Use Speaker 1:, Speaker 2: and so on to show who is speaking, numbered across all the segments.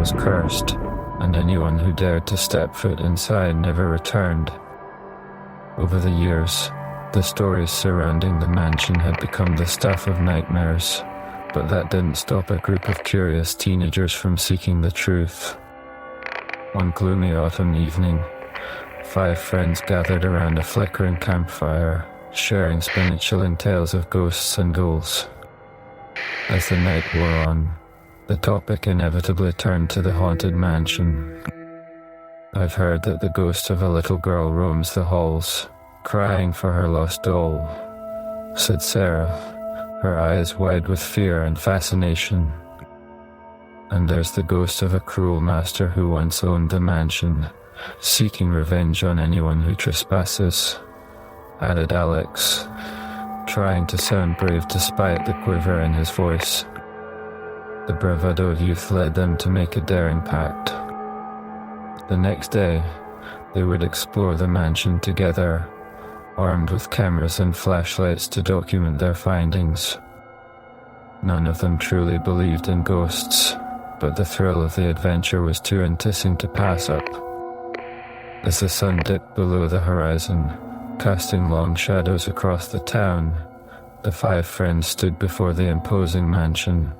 Speaker 1: was cursed, and anyone who dared to step foot inside never returned. Over the years, the stories surrounding the mansion had become the stuff of nightmares, but that didn't stop a group of curious teenagers from seeking the truth. One gloomy autumn evening, 5 friends gathered around a flickering campfire, sharing spine-chilling tales of ghosts and ghouls. As the night wore on, the topic inevitably turned to the haunted mansion. "I've heard that the ghost of a little girl roams the halls, crying for her lost doll," said Sarah, her eyes wide with fear and fascination. "And there's the ghost of a cruel master who once owned the mansion, seeking revenge on anyone who trespasses," added Alex, trying to sound brave despite the quiver in his voice. The bravadoed youth led them to make a daring pact. The next day, they would explore the mansion together, armed with cameras and flashlights to document their findings. None of them truly believed in ghosts, but the thrill of the adventure was too enticing to pass up. As the sun dipped below the horizon, casting long shadows across the town, the 5 friends stood before the imposing mansion.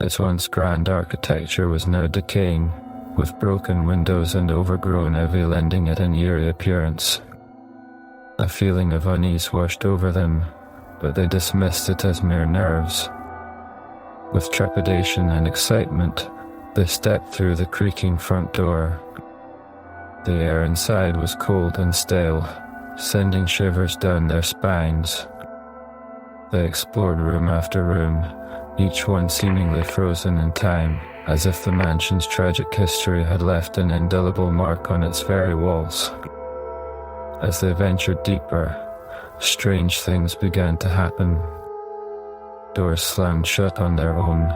Speaker 1: Its once grand architecture was now decaying, with broken windows and overgrown ivy lending it an eerie appearance. A feeling of unease washed over them, but they dismissed it as mere nerves. With trepidation and excitement, they stepped through the creaking front door. The air inside was cold and stale, sending shivers down their spines. They explored room after room, each one seemingly frozen in time, as if the mansion's tragic history had left an indelible mark on its very walls. As they ventured deeper, strange things began to happen. Doors slammed shut on their own,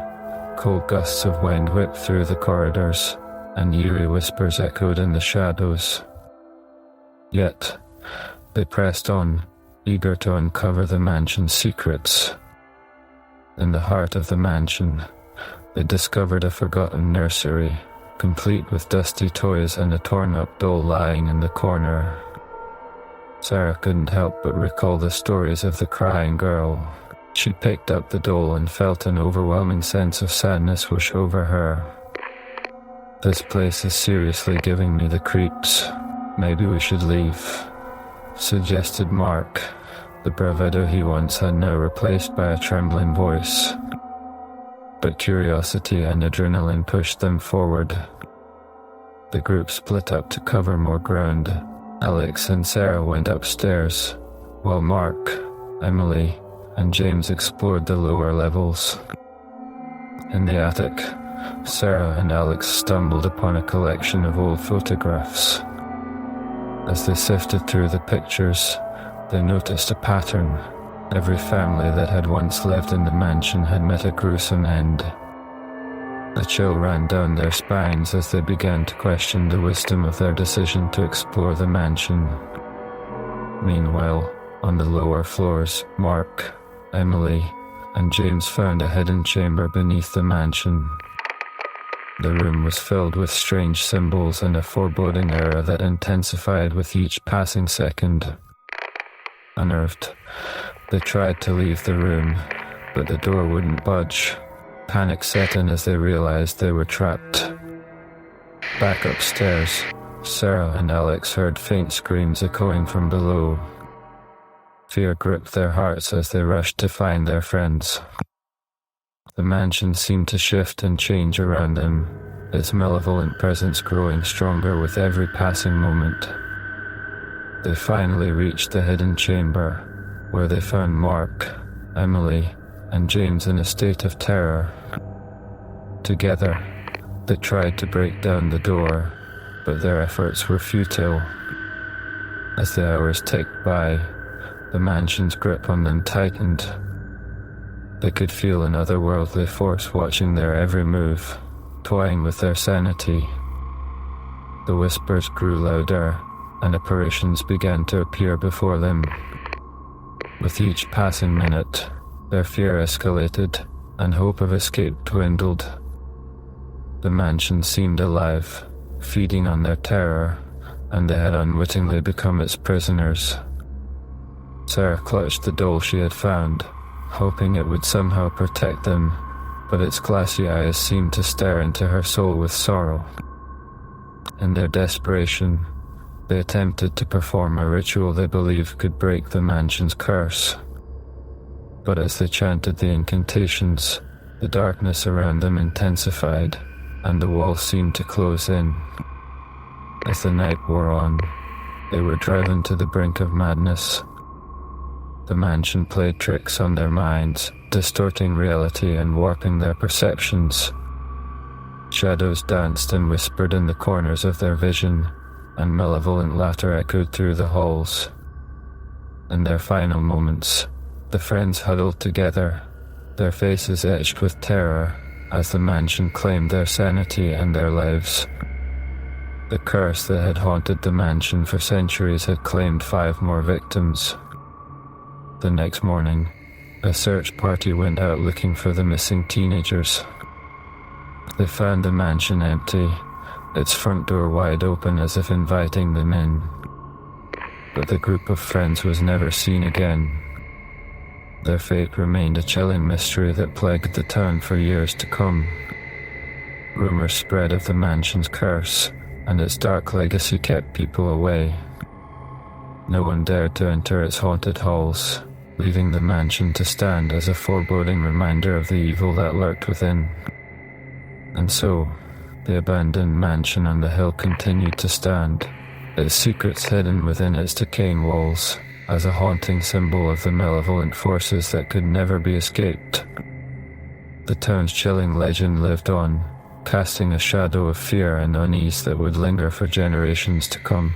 Speaker 1: cold gusts of wind whipped through the corridors, and eerie whispers echoed in the shadows. Yet, they pressed on, eager to uncover the mansion's secrets. In the heart of the mansion, they discovered a forgotten nursery, complete with dusty toys and a torn-up doll lying in the corner. Sarah couldn't help but recall the stories of the crying girl. She picked up the doll and felt an overwhelming sense of sadness wash over her. "This place is seriously giving me the creeps. Maybe we should leave," suggested Mark, the bravado he once had now replaced by a trembling voice. But curiosity and adrenaline pushed them forward. The group split up to cover more ground. Alex and Sarah went upstairs, while Mark, Emily, and James explored the lower levels. In the attic, Sarah and Alex stumbled upon a collection of old photographs. As they sifted through the pictures, they noticed a pattern. Every family that had once lived in the mansion had met a gruesome end. A chill ran down their spines as they began to question the wisdom of their decision to explore the mansion. Meanwhile, on the lower floors, Mark, Emily, and James found a hidden chamber beneath the mansion. The room was filled with strange symbols and a foreboding aura that intensified with each passing second. Unnerved, they tried to leave the room, but the door wouldn't budge. Panic set in as they realized they were trapped. Back upstairs, Sarah and Alex heard faint screams echoing from below. Fear gripped their hearts as they rushed to find their friends. The mansion seemed to shift and change around them, its malevolent presence growing stronger with every passing moment. They finally reached the hidden chamber, where they found Mark, Emily, and James in a state of terror. Together, they tried to break down the door, but their efforts were futile. As the hours ticked by, the mansion's grip on them tightened. They could feel an otherworldly force watching their every move, toying with their sanity. The whispers grew louder, and apparitions began to appear before them. With each passing minute, their fear escalated, and hope of escape dwindled. The mansion seemed alive, feeding on their terror, and they had unwittingly become its prisoners. Sarah clutched the doll she had found, hoping it would somehow protect them, but its glassy eyes seemed to stare into her soul with sorrow. In their desperation, they attempted to perform a ritual they believed could break the mansion's curse. But as they chanted the incantations, the darkness around them intensified, and the walls seemed to close in. As the night wore on, they were driven to the brink of madness. The mansion played tricks on their minds, distorting reality and warping their perceptions. Shadows danced and whispered in the corners of their vision, and malevolent laughter echoed through the halls. In their final moments, the friends huddled together, their faces etched with terror, as the mansion claimed their sanity and their lives. The curse that had haunted the mansion for centuries had claimed 5 more victims. The next morning, a search party went out looking for the missing teenagers. They found the mansion empty, its front door wide open as if inviting them in. But the group of friends was never seen again. Their fate remained a chilling mystery that plagued the town for years to come. Rumors spread of the mansion's curse, and its dark legacy kept people away. No one dared to enter its haunted halls, leaving the mansion to stand as a foreboding reminder of the evil that lurked within. And so, the abandoned mansion on the hill continued to stand, its secrets hidden within its decaying walls, as a haunting symbol of the malevolent forces that could never be escaped. The town's chilling legend lived on, casting a shadow of fear and unease that would linger for generations to come.